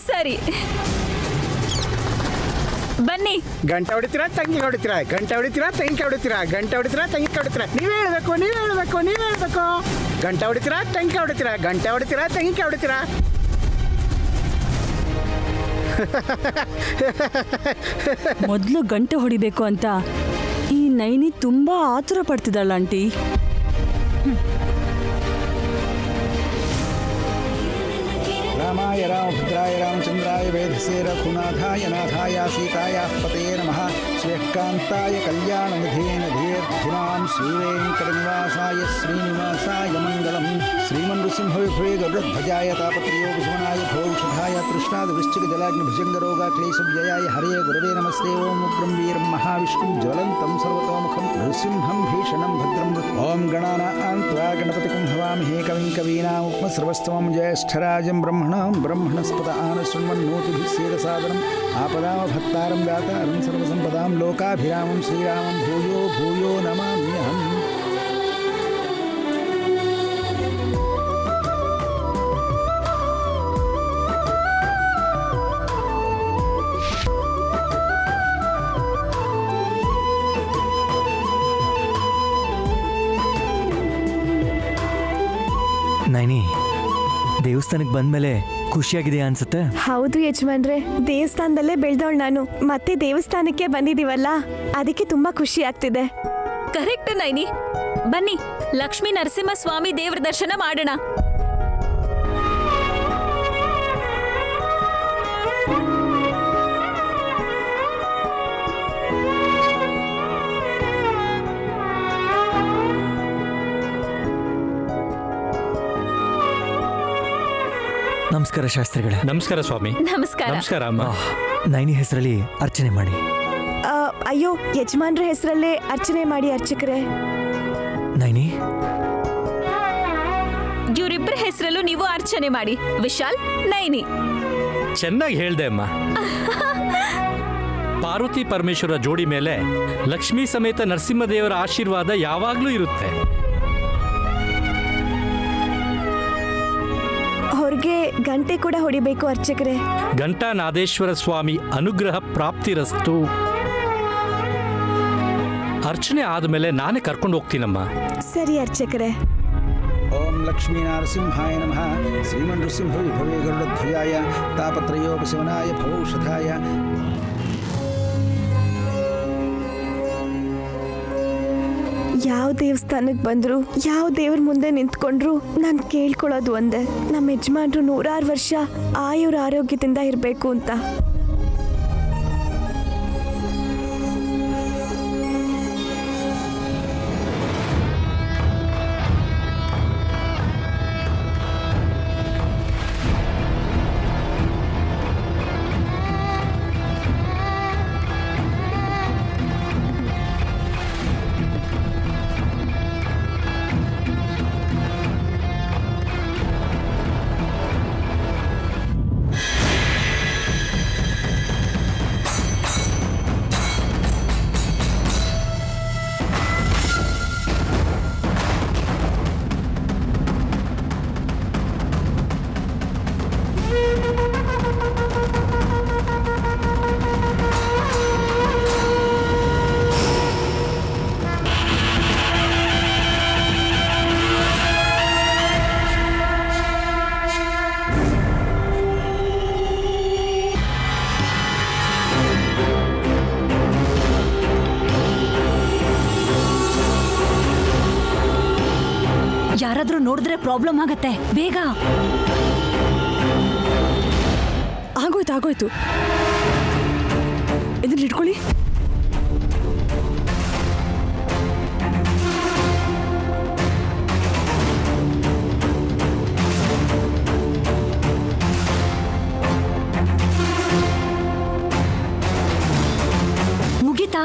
ಸರಿ ಬನ್ನಿ. ಗಂಟೆ ಹೊಡಿತೀರಾ ತಂಗಿ ಹೊಡಿತೀರಾ, ಗಂಟೆ ಹೊಡಿತೀರಾ ತಂಗಿ ಹೊಡಿತೀರಾ, ಗಂಟೆ ಹೊಡಿತೀರಾ ತಂಗಿ ಹೊಡಿತೀರಾ. ನೀವೇ ಹೇಳ್ಬೇಕು, ನೀವೇ ಹೇಳ್ಬೇಕು, ನೀವೇ ಹೇಳ್ಬೇಕು. ಗಂಟೆ ಹೊಡಿತೀರಾ ತಂಗಿ ಹೊಡಿತೀರಾ, ಗಂಟೆ ಹೊಡಿತೀರಾ ತಂಗಿ ಹೊಡಿತೀರಾ. ಮೊದಲು ಗಂಟೆ ಹೊಡಿಬೇಕು ಅಂತ ಈ ನೈನಿ ತುಂಬಾ ಆತುರ ಪಡ್ತಿದ್ದಾಳ ಆಂಟಿ. ರಾಮಾಯ ರಾಮಭದ್ರಾಯ ರಾಮಚಂದ್ರಾಯ ವೇಧಸೇ ರಘುನಾಥಾಯ ನಾಥಾಯ ಸೀತಾಯ ಪತೇ ನಮಃ. ಶ್ರೇಷ್ಕಾಂತಾಯ ಕಲ್ಯಾಣನಿಧೇನ ಧೀರ್ಧಿನಾಂ ಶ್ರೀವೇಂಕಟನಿವಾಸಾಯ ಶ್ರೀನಿವಾಸಾಯ ಮಂಗಳಂ. ಶ್ರೀಮನ್ಋಸಿಂಹವಿಭವೇ ಗರುಡಧ್ವಜಾಯ ತಾಪತ್ರಯೋಗ ಸುಮನಾಯ ಭೋಷಧಾಯ ತೃಷ್ಣಾದ ವೃಶ್ಚಿಕ ಜಲಾಗ್ನಿ ಭುಜಂಗರೋಗ ಕ್ಲೇಶವ್ಯಯಾಯ ಹರೇ ಗುರವೇ ನಮಸ್ತೆ. ಓಂ ಉಗ್ರಂ ವೀರಂ ಮಹಾವಿಷ್ಣುಂ ಜ್ವಲಂತಂ ಸರ್ವತೋಮುಖಂ ನೃಸಿಂಹಂ ಭೀಷಣಂ ಭದ್ರಂ. ಓಂ ಗಣಾನಾಂ ತ್ವಾ ಗಣಪತಿಂ ಹವಾಮಹೇ ಕವಿಂ ಕವೀನಾಮುಪಮಸ್ರವಸ್ತಮಂ ಜ್ಯೇಷ್ಠರಾಜಂ ಬ್ರಹ್ಮಣಸ್ಪದ ಆನಶೃಣ್ವನ್ನೋತಿಭಿಃ ಸೇದಸಾದನಂ ಆಪದಾಮಭಕ್ತಾರಂ ದಾತಾರಂ ಸರ್ವಸಂಪದಾಂ ಲೋಕಾಭಿರಾಮಂ ಶ್ರೀರಾಮಂ ಭೂಯೋ ಭೂಯೋ ನಮಾಮ್ಯಹಂ. ನೈನಿ, ದೇವಸ್ಥಾನಕ್ಕೆ ಬಂದ್ಮೇಲೆ ಖುಷಿಯಾಗಿದೆಯಾ ಅನ್ಸುತ್ತೆ? ಹೌದು ಯಜಮಾನ್ರೆ, ದೇವಸ್ಥಾನದಲ್ಲೇ ಬೆಳೆದವಳು ನಾನು. ಮತ್ತೆ ದೇವಸ್ಥಾನಕ್ಕೆ ಬಂದಿದೀವಲ್ಲ, ಅದಕ್ಕೆ ತುಂಬಾ ಖುಷಿ ಆಗ್ತಿದೆ. ಕರೆಕ್ಟ್ ನೈನಿ. ಬನ್ನಿ, ಲಕ್ಷ್ಮೀ ನರಸಿಂಹ ಸ್ವಾಮಿ ದೇವ್ರ ದರ್ಶನ ಮಾಡೋಣ. ನಮಸ್ಕಾರ ಶಾಸ್ತ್ರಿಗಳೇ. ನಮಸ್ಕಾರ ಸ್ವಾಮಿ. ನಮಸ್ಕಾರ. ನಮಸ್ಕಾರ ಅಮ್ಮ. ನೈನಿ ಹೆಸರಲ್ಲಿ ಅರ್ಚನೆ ಮಾಡಿ. ಅಯ್ಯೋ, ಯಜಮಾನ್ರ ಹೆಸರಲ್ಲೇ ಅರ್ಚನೆ ಮಾಡಿ ಅರ್ಚಕರೇ. ನೈನಿ, ಇವರಿಬ್ಬರ ಹೆಸರಲ್ಲೂ ನೀವು ಅರ್ಚನೆ ಮಾಡಿ. ವಿಶಾಲ್, ನೈನಿ. ಚೆನ್ನಾಗಿ ಹೇಳ್ದೆ ಅಮ್ಮ. ಪಾರ್ವತಿ ಪರಮೇಶ್ವರ ಜೋಡಿ ಮೇಲೆ ಲಕ್ಷ್ಮೀ ಸಮೇತ ನರಸಿಂಹದೇವರ ಆಶೀರ್ವಾದ ಯಾವಾಗ್ಲೂ ಇರುತ್ತೆ. ಹೊರಗೆ ಗಂಟೆ ಕೂಡ ಹೊಡಿಬೇಕು ಅರ್ಚಕರೇ. ಘಂಟಾನಾದೇಶ್ವರ ಸ್ವಾಮಿ ಅನುಗ್ರಹ ಪ್ರಾಪ್ತಿರಸ್ತು. ಅರ್ಚನೆ ಆದಮೇಲೆ ನಾನೇ ಕರ್ಕೊಂಡು ಹೋಗ್ತೀನಮ್ಮ. ಸರಿ ಅರ್ಚಕರೇ. ಓಂ ಲಕ್ಷ್ಮೀನಾರಸಿಂಹಾಯ ನಮಃ ಶ್ರೀಮನ್ಋಸಿಂಹ ವಿಭವೇ ಗರುಡಧ್ವಜಾಯ ತಾಪತ್ರಯೋಪಶಮನಾಯ ಭವೌಷಧಾಯ. ಯಾವ ದೇವಸ್ಥಾನಕ್ಕೆ ಬಂದ್ರು, ಯಾವ ದೇವ್ರ ಮುಂದೆ ನಿಂತ್ಕೊಂಡ್ರು ನಾನು ಕೇಳ್ಕೊಳ್ಳೋದು ಒಂದೇ, ನಮ್ಮ ಯಜಮಾನ್ರು 106 ವರ್ಷ ಆಯುರ ಆರೋಗ್ಯದಿಂದ ಇರಬೇಕು ಅಂತ. ಯಾರಾದ್ರೂ ನೋಡಿದ್ರೆ ಪ್ರಾಬ್ಲಮ್ ಆಗತ್ತೆ, ಬೇಗ. ಆಗೋಯ್ತು ಇದನ್ನ ಇಟ್ಕೊಳ್ಳಿ. ಮುಗಿತಾ?